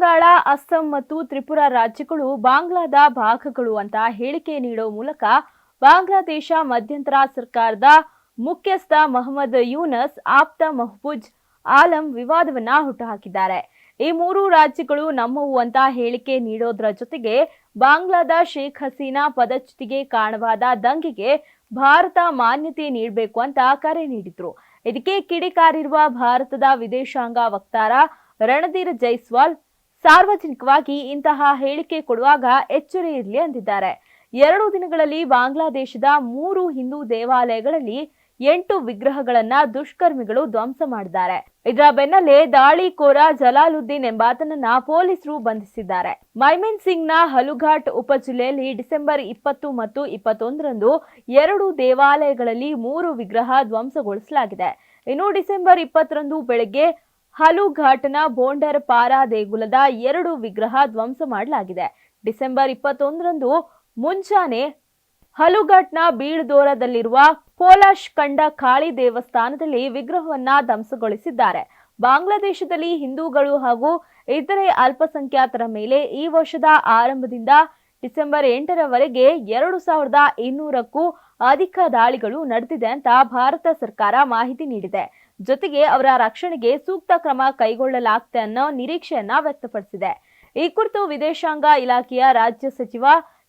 ಬಂಗಾಳ, ಅಸ್ಸಾಂ ಮತ್ತು ತ್ರಿಪುರಾ ರಾಜ್ಯಗಳು ಬಾಂಗ್ಲಾದ ಭಾಗಗಳು ಅಂತ ಹೇಳಿಕೆ ನೀಡುವ ಮೂಲಕ ಬಾಂಗ್ಲಾದೇಶ ಮಧ್ಯಂತರ ಸರ್ಕಾರದ ಮುಖ್ಯಸ್ಥ ಮೊಹಮ್ಮದ್ ಯೂನಸ್ ಆಪ್ತ ಮಹ್ಫೂಜ್ ಆಲಂ ವಿವಾದವನ್ನ ಹುಟ್ಟುಹಾಕಿದ್ದಾರೆ. ಈ ಮೂರು ರಾಜ್ಯಗಳು ನಮ್ಮವು ಅಂತ ಹೇಳಿಕೆ ನೀಡೋದ್ರ ಜೊತೆಗೆ ಬಾಂಗ್ಲಾದ ಶೇಖ್ ಹಸೀನಾ ಪದಚ್ಯುತಿಗೆ ಕಾರಣವಾದ ದಂಗೆಗೆ ಭಾರತ ಮಾನ್ಯತೆ ನೀಡಬೇಕು ಅಂತ ಕರೆ ನೀಡಿದ್ರು. ಇದಕ್ಕೆ ಕಿಡಿಕಾರಿರುವ ಭಾರತದ ವಿದೇಶಾಂಗ ವಕ್ತಾರ ರಣಧೀರ್ ಜೈಸ್ವಾಲ್ ಸಾರ್ವಜನಿಕವಾಗಿ ಇಂತಹ ಹೇಳಿಕೆ ಕೊಡುವಾಗ ಎಚ್ಚರ ಇರಲಿ ಅಂದಿದ್ದಾರೆ. 2 ದಿನಗಳಲ್ಲಿ ಬಾಂಗ್ಲಾದೇಶದ 3 ಹಿಂದೂ ದೇವಾಲಯಗಳಲ್ಲಿ 8 ವಿಗ್ರಹಗಳನ್ನ ದುಷ್ಕರ್ಮಿಗಳು ಧ್ವಂಸ ಮಾಡಿದ್ದಾರೆ. ಇದರ ಬೆನ್ನಲ್ಲೇ ದಾಳಿಕೋರ ಜಲಾಲುದ್ದೀನ್ ಎಂಬಾತನನ್ನ ಪೊಲೀಸರು ಬಂಧಿಸಿದ್ದಾರೆ. ಮೈಮೆನ್ ಸಿಂಗ್ನ ಹಲುಘಾಟ್ ಉಪಜಿಲ್ಲೆಯಲ್ಲಿ ಡಿಸೆಂಬರ್ 20 ಮತ್ತು 21ರಂದು 2 ದೇವಾಲಯಗಳಲ್ಲಿ 3 ವಿಗ್ರಹ ಧ್ವಂಸಗೊಳಿಸಲಾಗಿದೆ. ಇನ್ನು ಡಿಸೆಂಬರ್ 20ರಂದು ಬೆಳಗ್ಗೆ ಹಲುಘಾಟ್ನ ಬೋಂಡರ್ ಪಾರಾ ದೇಗುಲದ 2 ವಿಗ್ರಹ ಧ್ವಂಸ ಮಾಡಲಾಗಿದೆ. ಡಿಸೆಂಬರ್ 21ರಂದು ಮುಂಜಾನೆ ಹಲುಘಾಟ್ನ ಬೀಳ್ದೋರದಲ್ಲಿರುವ ಪೋಲಾಶ್ ಕಂಡ ಕಾಳಿ ದೇವಸ್ಥಾನದಲ್ಲಿ ವಿಗ್ರಹವನ್ನ ಧ್ವಂಸಗೊಳಿಸಿದ್ದಾರೆ. ಬಾಂಗ್ಲಾದೇಶದಲ್ಲಿ ಹಿಂದೂಗಳು ಹಾಗೂ ಇತರೆ ಅಲ್ಪಸಂಖ್ಯಾತರ ಮೇಲೆ ಈ ವರ್ಷದ ಆರಂಭದಿಂದ ಡಿಸೆಂಬರ್ 8ರವರೆಗೆ 2200ಕ್ಕೂ ಅಧಿಕ ದಾಳಿಗಳು ನಡೆದಿದೆ ಅಂತ ಭಾರತ ಸರ್ಕಾರ ಮಾಹಿತಿ ನೀಡಿದೆ. ಜೊತೆಗೆ ಅವರ ರಕ್ಷಣೆಗೆ ಸೂಕ್ತ ಕ್ರಮ ಕೈಗೊಳ್ಳಲಾಗುತ್ತೆ ಅನ್ನೋ ನಿರೀಕ್ಷೆಯನ್ನ ವ್ಯಕ್ತಪಡಿಸಿದೆ. ಈ ಕುರಿತು ವಿದೇಶಾಂಗ ಇಲಾಖೆಯ ರಾಜ್ಯ ಸಚಿವ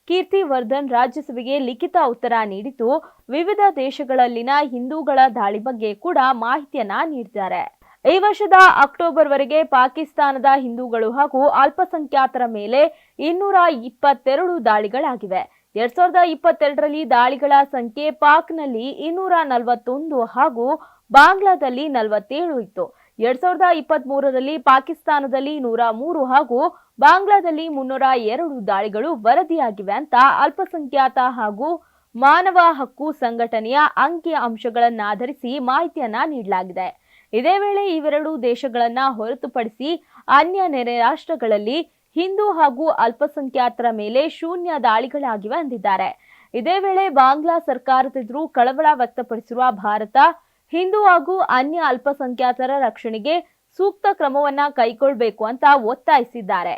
ಕೀರ್ತಿ ವರ್ಧನ್ ರಾಜ್ಯಸಭೆಗೆ ಲಿಖಿತ ಉತ್ತರ ನೀಡಿದ್ದು, ವಿವಿಧ ದೇಶಗಳಲ್ಲಿನ ಹಿಂದೂಗಳ ದಾಳಿ ಬಗ್ಗೆ ಕೂಡ ಮಾಹಿತಿಯನ್ನ ನೀಡಿದ್ದಾರೆ. ಈ ವರ್ಷದ ಅಕ್ಟೋಬರ್ವರೆಗೆ ಪಾಕಿಸ್ತಾನದ ಹಿಂದೂಗಳು ಹಾಗೂ ಅಲ್ಪಸಂಖ್ಯಾತರ ಮೇಲೆ 222 ದಾಳಿಗಳಾಗಿವೆ. 2022ರಲ್ಲಿ ದಾಳಿಗಳ ಸಂಖ್ಯೆ ಪಾಕ್ನಲ್ಲಿ 241 ಹಾಗೂ ಬಾಂಗ್ಲಾದಲ್ಲಿ 47 ಇತ್ತು. 2023ರಲ್ಲಿ ಪಾಕಿಸ್ತಾನದಲ್ಲಿ 103 ಹಾಗೂ ಬಾಂಗ್ಲಾದಲ್ಲಿ 302 ದಾಳಿಗಳು ವರದಿಯಾಗಿವೆ ಅಂತ ಅಲ್ಪಸಂಖ್ಯಾತ ಹಾಗೂ ಮಾನವ ಹಕ್ಕು ಸಂಘಟನೆಯ ಅಂಕಿ ಅಂಶಗಳನ್ನಾಧರಿಸಿ ಮಾಹಿತಿಯನ್ನ ನೀಡಲಾಗಿದೆ. ಇದೇ ವೇಳೆ ಇವೆರಡು ದೇಶಗಳನ್ನ ಹೊರತುಪಡಿಸಿ ಅನ್ಯ ನೆರೆ ರಾಷ್ಟ್ರಗಳಲ್ಲಿ ಹಿಂದೂ ಹಾಗೂ ಅಲ್ಪಸಂಖ್ಯಾತರ ಮೇಲೆ ಶೂನ್ಯ ದಾಳಿಗಳಾಗಿವೆ ಅಂದಿದ್ದಾರೆ. ಇದೇ ವೇಳೆ ಬಾಂಗ್ಲಾ ಸರ್ಕಾರದೆದುರು ಕಳವಳ ವ್ಯಕ್ತಪಡಿಸಿರುವ ಭಾರತ ಹಿಂದೂ ಹಾಗೂ ಅನ್ಯ ಅಲ್ಪಸಂಖ್ಯಾತರ ರಕ್ಷಣೆಗೆ ಸೂಕ್ತ ಕ್ರಮವನ್ನ ಕೈಗೊಳ್ಳಬೇಕು ಅಂತ ಒತ್ತಾಯಿಸಿದ್ದಾರೆ.